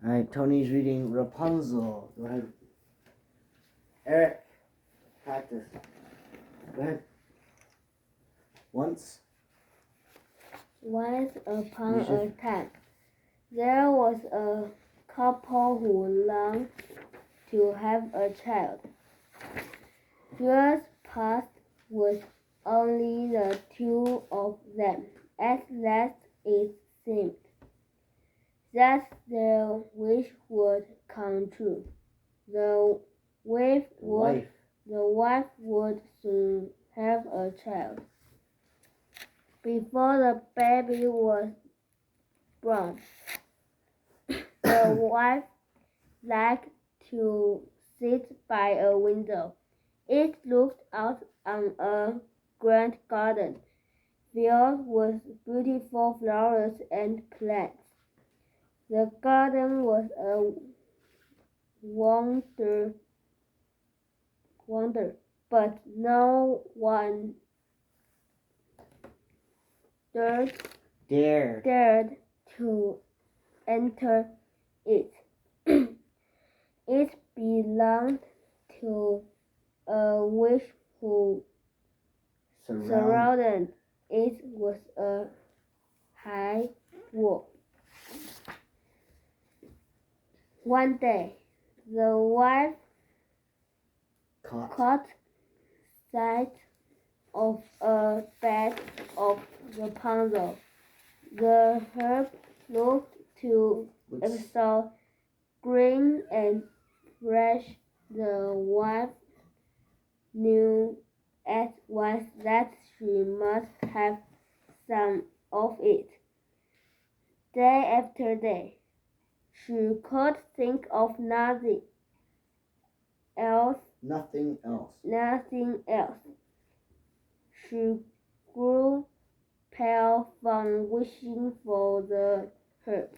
Alright, Tony's reading Rapunzel. Go ahead. Eric, practice. Go ahead. Once upon a time, there was a couple who longed to have a child. Years passed with only the two of them. At last it seemed that their wish would come true. The wife would soon have a child. Before the baby was born, the wife liked to sit by a window. It looked out on a grand garden filled with beautiful flowers and plants. The garden was a wonder, but no one dared to enter it. It belonged to a witch who surrounded it with a high wall. One day, the wife caught sight of a bed of Rapunzel. The herb looked so green and fresh. The wife knew at once that she must have some of it. Day after day, she could think of nothing else. She grew pale from wishing for the herb.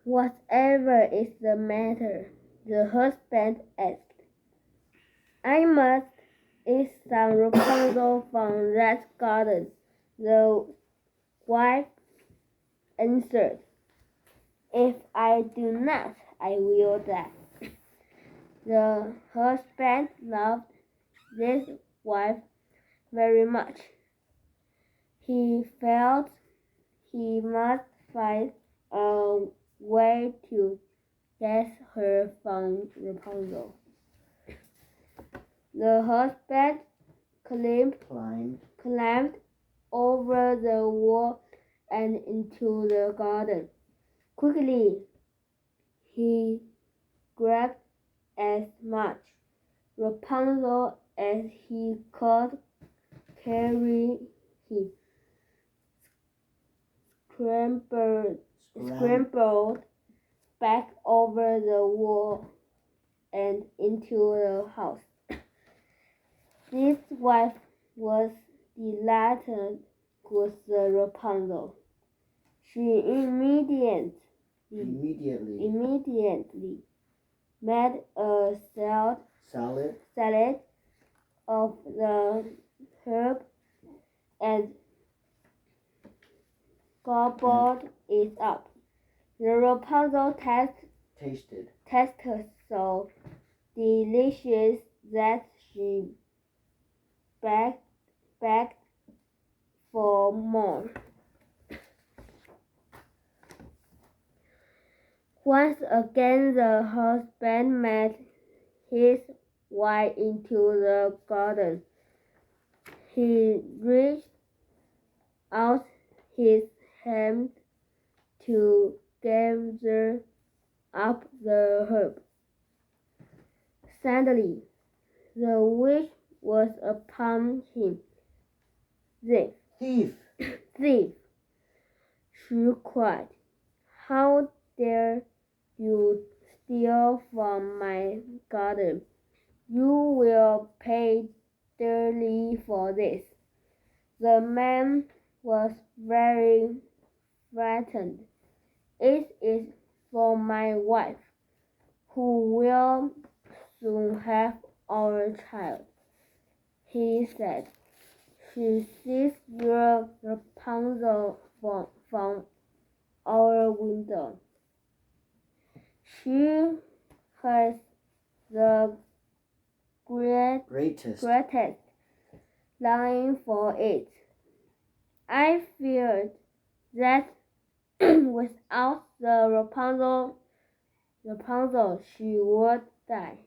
Whatever is the matter? The husband asked. I must eat some Rapunzel from that garden, the wife answered. If I do not, I will die. The husband loved this wife very much. He felt he must find a way to get her from Rapunzel. The husband climbed over the wall and into the garden. Quickly, he grabbed as much Rapunzel as he could carry. He scrambled back over the wall and into the house. His wife was delighted with the Rapunzel. She immediately made a salad of the herb and gobbled it up. The Rapunzel tasted so delicious that she begged for more. Once again, the husband met his wife into the garden. He reached out his hand to gather up the herb. Suddenly, the witch was upon him. Thief! She cried. How dare you steal from my garden? You will pay dearly for this. The man was very frightened. It is for my wife, who will soon have our child, he said. She seized your Rapunzel from our window. She has the Greatest. longing for it. I feared that without the Rapunzel, she would die.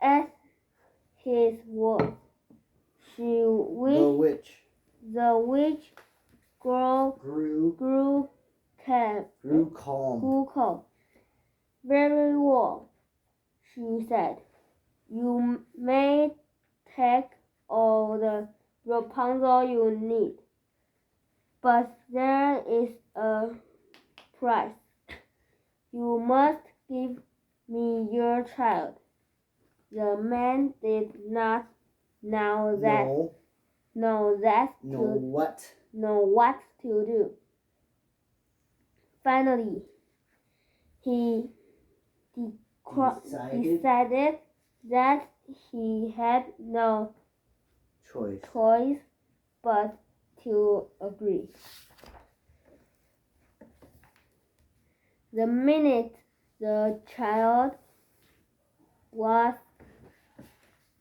At his word, the witch grew calm. Very well, she said. You may take all the Rapunzel you need, but there is a price. You must give me your child. The man did not know what to do. Finally, he decided that he had no choice but to agree. The minute the child was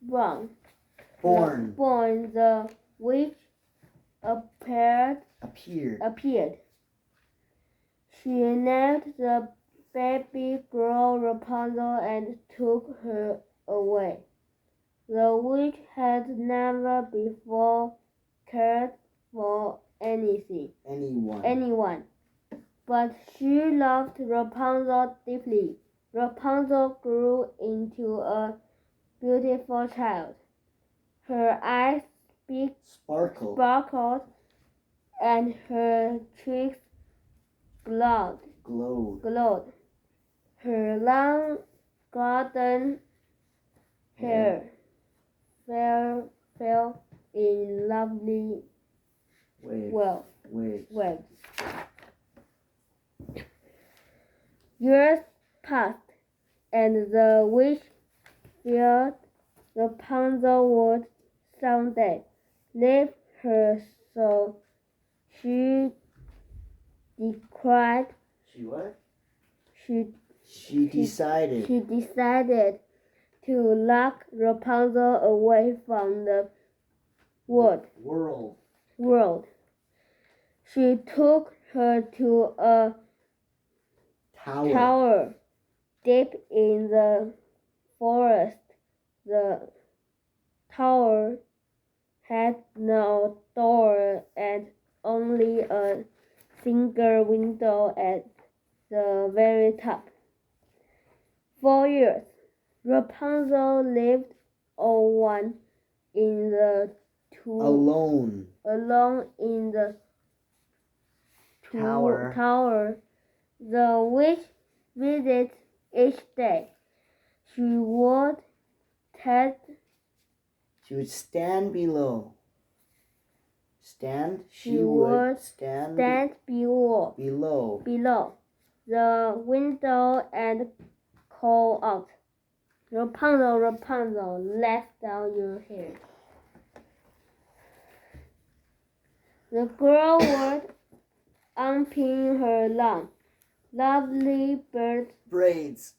born, the witch appeared. She named the baby girl Rapunzel and took her away. The witch had never before cared for anyone, but she loved Rapunzel deeply. Rapunzel grew into a beautiful child. Her eyes sparkled and her cheeks glowed. Her long golden hair fell in lovely waves. Years passed, and the witch feared Rapunzel would someday leave her, so she decided to lock Rapunzel away from the world. She took her to a tower deep in the forest. The tower had no door and only a single window at the very top. 4 years, Rapunzel lived alone in the tower. The witch visited each day. She would stand below. Below the window and call out, Rapunzel, Rapunzel, let down your hair. The girl would unpin her long, lovely braids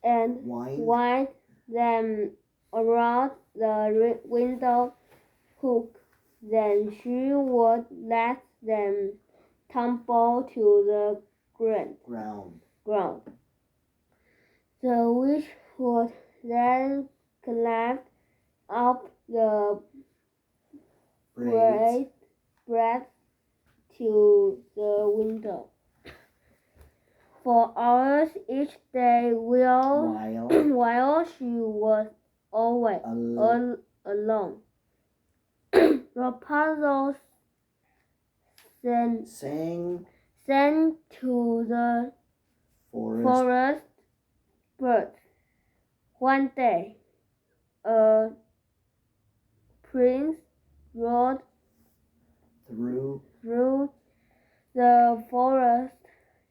and wind them around the window hook. Then she would let them tumble to the ground. The witch would then climb up the braids to the window. For hours each day while she was always alone. Rapunzel sang to the forest birds. One day, a prince rode through the forest.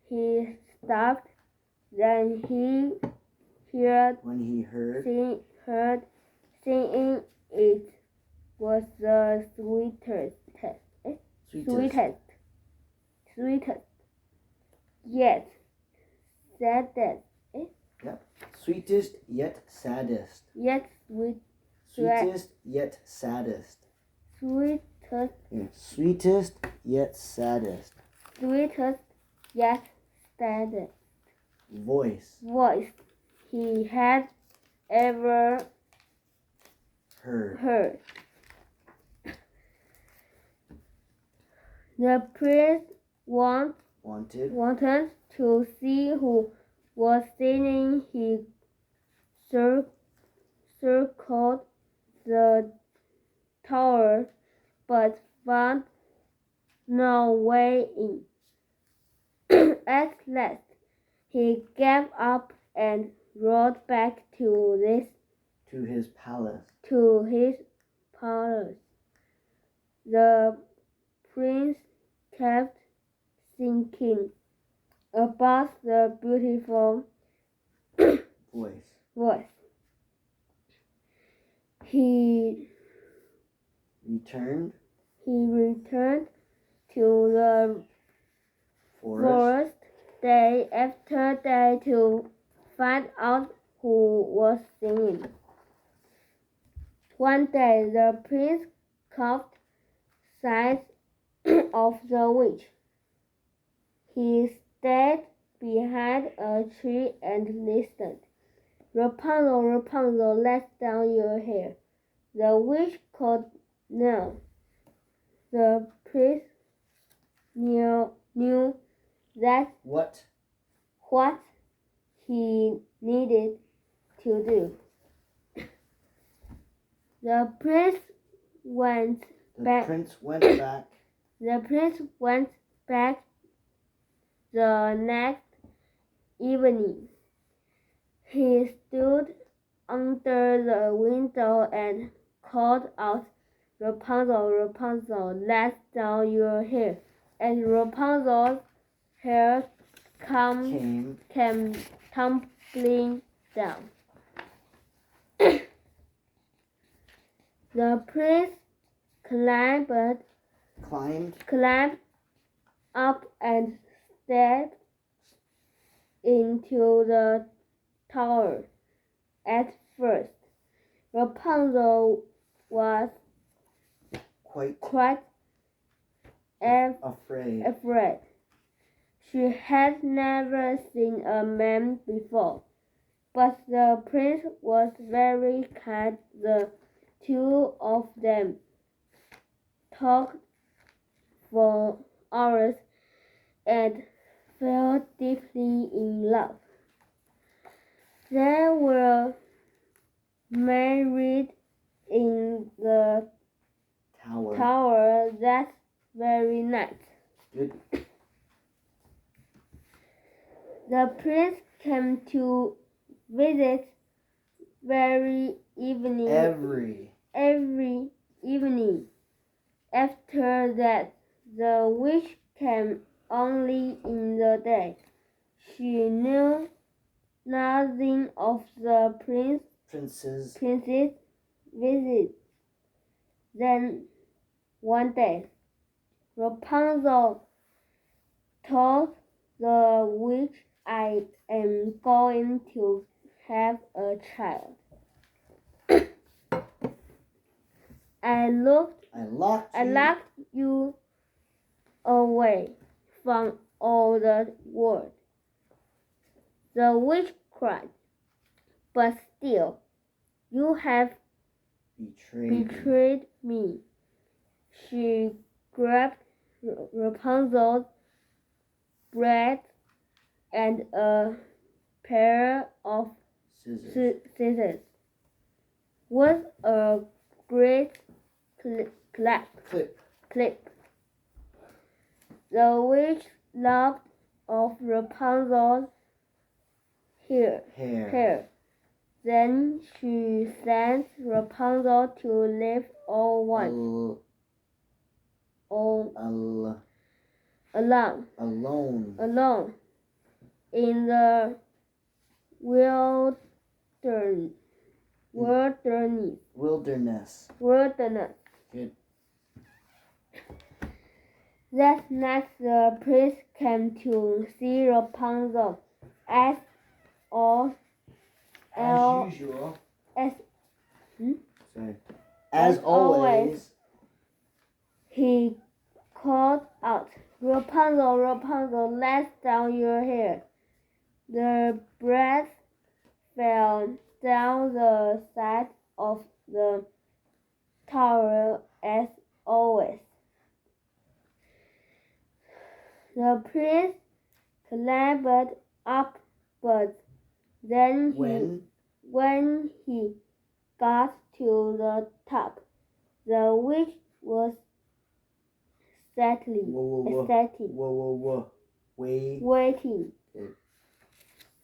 He stopped. Then he heard singing. It was the sweetest, yet saddest, Sweetest yet saddest. yet Sweetest yet saddest. sweetest, Yeah. Sweetest yet saddest. sweetest yet saddest Voice voice he had ever heard. The prince Wanted wanted to see who was singing. He circled the tower, but found no way in. At last, he gave up and rode back to his palace. The prince kept thinking about the beautiful voice. He returned to the forest day after day to find out who was singing. One day the prince caught sight of the witch. He stayed behind a tree and listened. Rapunzel, Rapunzel, let down your hair. The witch called no. The prince knew that what he needed to do. The prince went back. The prince went back the next evening. He stood under the window and called out, Rapunzel, Rapunzel, let down your hair. And Rapunzel's hair came tumbling down. The prince climbed up and stepped into the tower. At first, Rapunzel was quite afraid. She had never seen a man before, but the prince was very kind. The two of them talked for hours and fell deeply in love. They were married in the tower that very night. Good. The prince came to visit every evening. After that, the witch came only in the day. She knew nothing of the prince's visit. Then, one day, Rapunzel told the witch, I am going to have a child. I locked you away from all the world. The witch cried, but still, you have betrayed me. She grabbed Rapunzel's breast and a pair of scissors with a great clip. The witch lopped off Rapunzel's hair. Then she sent Rapunzel to live alone in the wilderness. Good. That night the prince came to see Rapunzel as all As usual. as Sorry. As As always. he called out, Rapunzel, Rapunzel, let down your hair. The breath fell down the side of the tower as always. The prince clambered up, but then when he got to the top, the witch was waiting. Okay.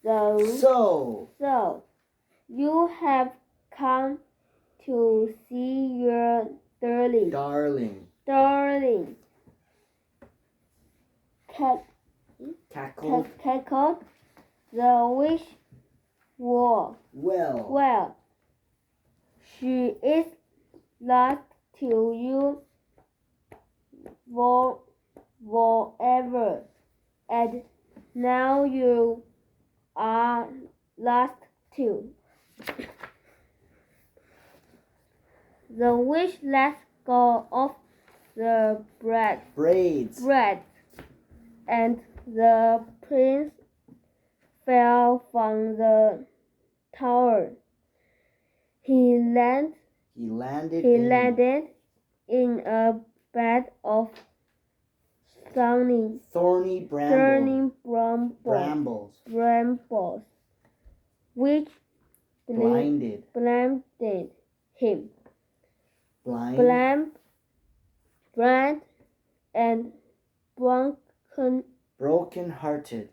So you have come to see your darling. Cackled the witch. Well, she is lost to you forever, and now you are lost too. The witch let go of the braids, and the prince fell from the tower. He landed in a bed of thorny brambles, which blinded him. Blind and broken-hearted.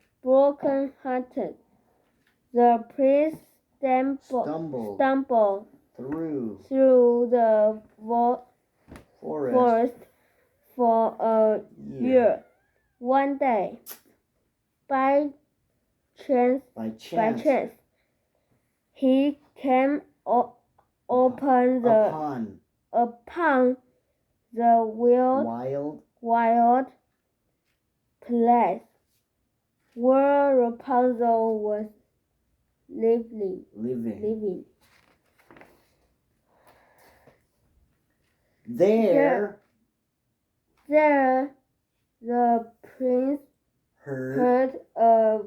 The prince stumbled through the forest for a year. One day, by chance, he came upon the wild place where Rapunzel was living. There the prince heard a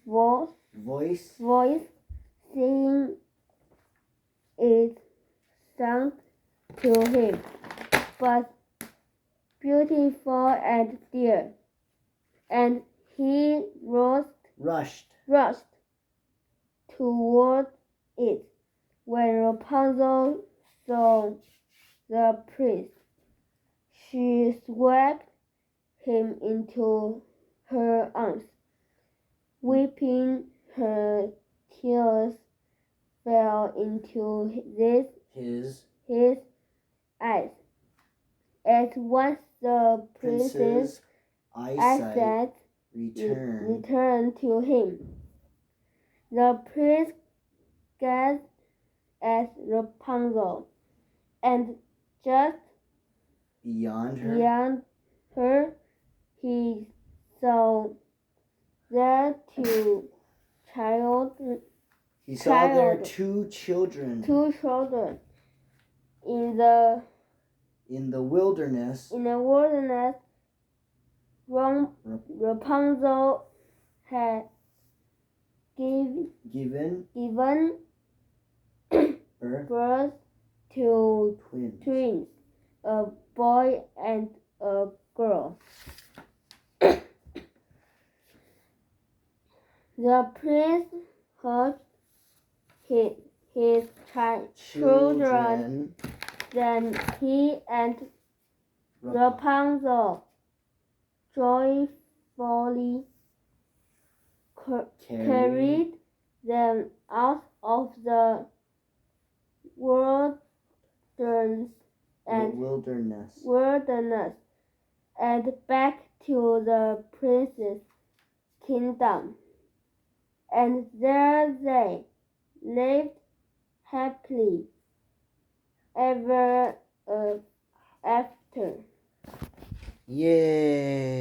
voice saying it sounded to him, but beautiful and dear, and he rushed toward it. When Rapunzel saw the prince, she swept him into her arms. Weeping, her tears fell into his eyes. At once the prince's eyesight returned to him. The prince gazed at Rapunzel, and just beyond her he saw their two children in the wilderness. Rapunzel had given birth to twins, a boy and a girl. The prince hugged his children. Then he and Rapunzel joyfully carried them out of the wilderness and back to the prince's kingdom. And there they lived happily ever after. Yay!